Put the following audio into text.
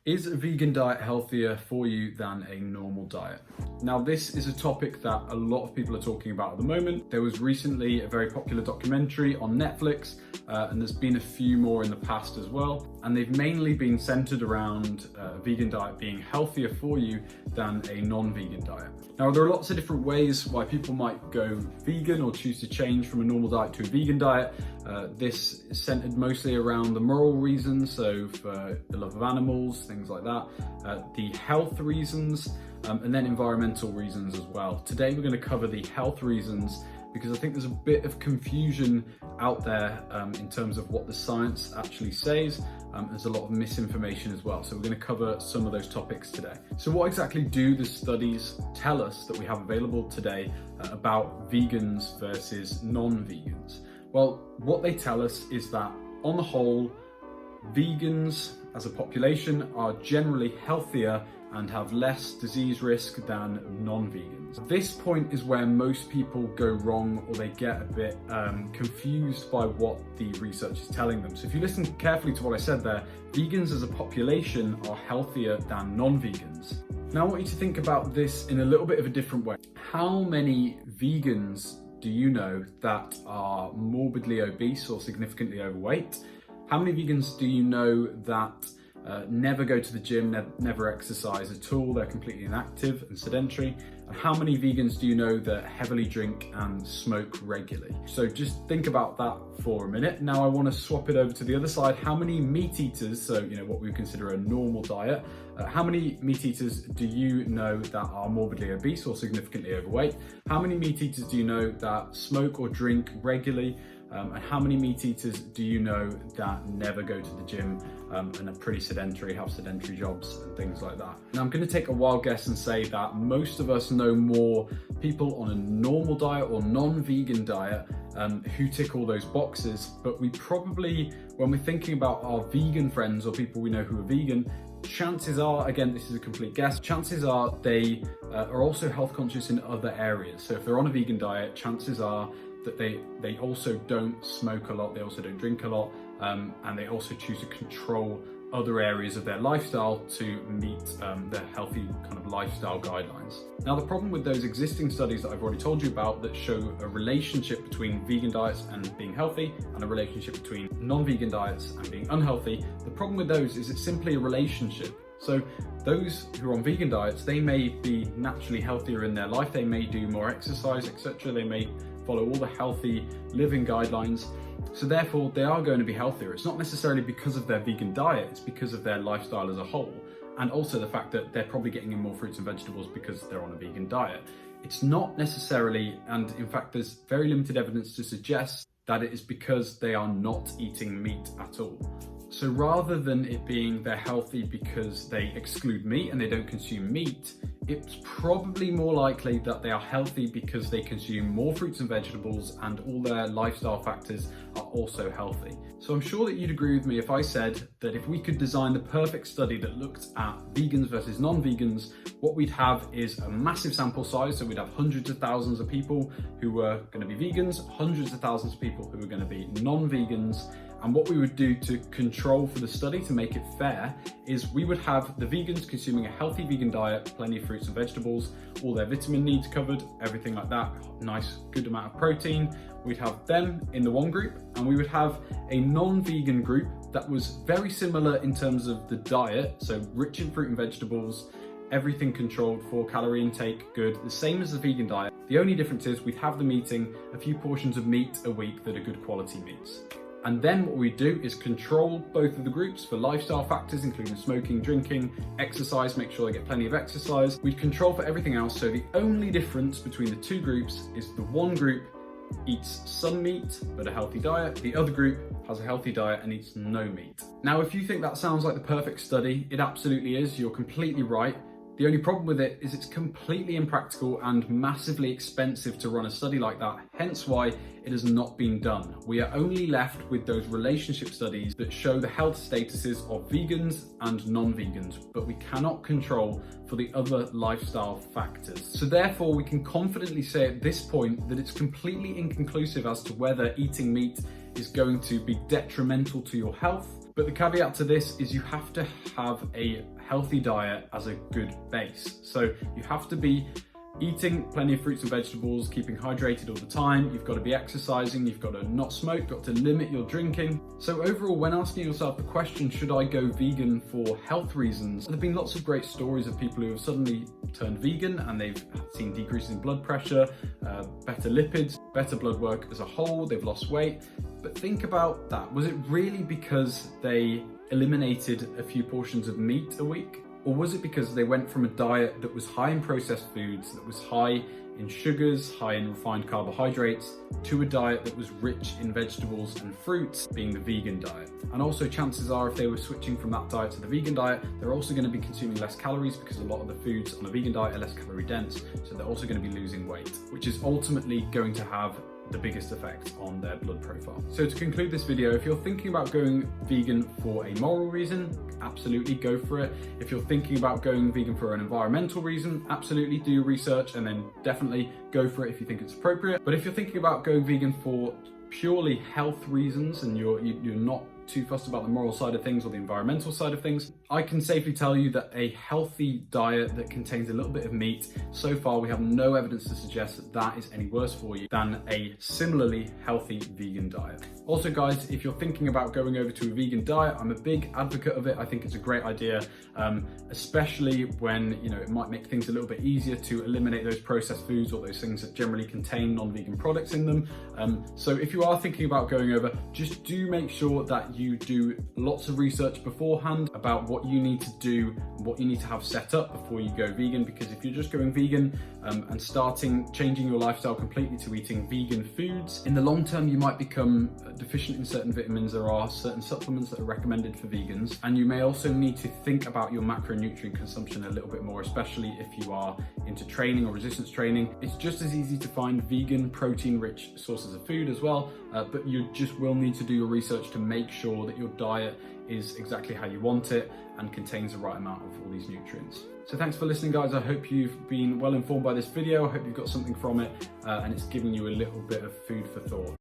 Is a vegan diet healthier for you than a normal diet? Now, this is a topic that a lot of people are talking about at the moment. There was recently a very popular documentary on Netflix, and there's been a few more in the past as well. And they've mainly been centered around a vegan diet being healthier for you than a non-vegan diet. Now, there are lots of different ways why people might go vegan or choose to change from a normal diet to a vegan diet. This is centered mostly around the moral reasons, so for the love of animals, things like that, the health reasons, and then environmental reasons as well. Today we're going to cover the health reasons because I think there's a bit of confusion out there in terms of what the science actually says. There's a lot of misinformation as well. So we're going to cover some of those topics today. So what exactly do the studies tell us that we have available today about vegans versus non-vegans? Well, what they tell us is that on the whole, vegans as a population are generally healthier and have less disease risk than non-vegans. This point is where most people go wrong, or they get a bit confused by what the research is telling them. So if you listen carefully to what I said there, vegans as a population are healthier than non-vegans. Now I want you to think about this in a little bit of a different way. How many vegans do you know that are morbidly obese or significantly overweight? How many vegans do you know that never go to the gym, never exercise at all? They're completely inactive and sedentary. And how many vegans do you know that heavily drink and smoke regularly? So just think about that for a minute. Now I want to swap it over to the other side. How many meat eaters, so what we would consider a normal diet, how many meat eaters do you know that are morbidly obese or significantly overweight? How many meat eaters do you know that smoke or drink regularly? And how many meat eaters do you know that never go to the gym and are pretty sedentary, have sedentary jobs and things like that? Now I'm going to take a wild guess and say that most of us know more people on a normal diet or non-vegan diet who tick all those boxes, but we probably, when we're thinking about our vegan friends or people we know who are vegan, chances are, again, this is a complete guess, chances are they are also health conscious in other areas. So if they're on a vegan diet, chances are that they also don't smoke a lot, they also don't drink a lot, and they also choose to control other areas of their lifestyle to meet their healthy kind of lifestyle guidelines. Now the problem with those existing studies that I've already told you about that show a relationship between vegan diets and being healthy and a relationship between non-vegan diets and being unhealthy, the problem with those is it's simply a relationship. So those who are on vegan diets, they may be naturally healthier in their life, they may do more exercise, etc. They may follow all the healthy living guidelines. So therefore they are going to be healthier. It's not necessarily because of their vegan diet, it's because of their lifestyle as a whole. And also the fact that they're probably getting in more fruits and vegetables because they're on a vegan diet. It's not necessarily, and in fact there's very limited evidence to suggest that it is because they are not eating meat at all. So rather than it being they're healthy because they exclude meat and they don't consume meat, it's probably more likely that they are healthy because they consume more fruits and vegetables and all their lifestyle factors are also healthy. So I'm sure that you'd agree with me if I said that if we could design the perfect study that looked at vegans versus non-vegans, what we'd have is a massive sample size. So we'd have hundreds of thousands of people who were going to be vegans, hundreds of thousands of people who were going to be non-vegans. And what we would do to control for the study to make it fair is we would have the vegans consuming a healthy vegan diet, plenty of fruits and vegetables, all their vitamin needs covered, everything like that, nice good amount of protein. We'd have them in the one group, and we would have a non-vegan group that was very similar in terms of the diet, so rich in fruit and vegetables, everything controlled, 4-calorie intake, good, the same as the vegan diet. The only difference is we'd have them eating a few portions of meat a week that are good quality meats. And then what we do is control both of the groups for lifestyle factors, including smoking, drinking, exercise, make sure they get plenty of exercise. We'd control for everything else. So the only difference between the two groups is the one group eats some meat, but a healthy diet. The other group has a healthy diet and eats no meat. Now, if you think that sounds like the perfect study, it absolutely is. You're completely right. The only problem with it is it's completely impractical and massively expensive to run a study like that, hence why it has not been done. We are only left with those relationship studies that show the health statuses of vegans and non-vegans, but we cannot control for the other lifestyle factors. So therefore, we can confidently say at this point that it's completely inconclusive as to whether eating meat is going to be detrimental to your health But the caveat to this is you have to have a healthy diet as a good base. So you have to be eating plenty of fruits and vegetables, keeping hydrated all the time, you've got to be exercising, you've got to not smoke, got to limit your drinking. So overall, when asking yourself the question, should I go vegan for health reasons? There have been lots of great stories of people who have suddenly turned vegan and they've seen decreases in blood pressure, better lipids, better blood work as a whole, they've lost weight. But think about that. Was it really because they eliminated a few portions of meat a week? Or was it because they went from a diet that was high in processed foods, that was high in sugars, high in refined carbohydrates, to a diet that was rich in vegetables and fruits, being the vegan diet? And also chances are if they were switching from that diet to the vegan diet, they're also going to be consuming less calories because a lot of the foods on a vegan diet are less calorie dense. So they're also going to be losing weight, which is ultimately going to have the biggest effect on their blood profile. So to conclude this video, if you're thinking about going vegan for a moral reason, absolutely go for it. If you're thinking about going vegan for an environmental reason, absolutely do your research and then definitely go for it if you think it's appropriate. But if you're thinking about going vegan for purely health reasons and you're not too fussed about the moral side of things or the environmental side of things, I can safely tell you that a healthy diet that contains a little bit of meat, so far we have no evidence to suggest that that is any worse for you than a similarly healthy vegan diet. Also guys, if you're thinking about going over to a vegan diet, I'm a big advocate of it. I think it's a great idea, especially when it might make things a little bit easier to eliminate those processed foods or those things that generally contain non-vegan products in them. So if you are thinking about going over, just do make sure that you do lots of research beforehand about what you need to do and what you need to have set up before you go vegan, because if you're just going vegan and changing your lifestyle completely to eating vegan foods, in the long term you might become deficient in certain vitamins. There are certain supplements that are recommended for vegans, and you may also need to think about your macronutrient consumption a little bit more, especially if you are into training or resistance training. It's just as easy to find vegan protein-rich sources of food as well, but you just will need to do your research to make sure that your diet is exactly how you want it and contains the right amount of all these nutrients. So thanks for listening guys. I hope you've been well informed by this video. I hope you've got something from it and it's giving you a little bit of food for thought.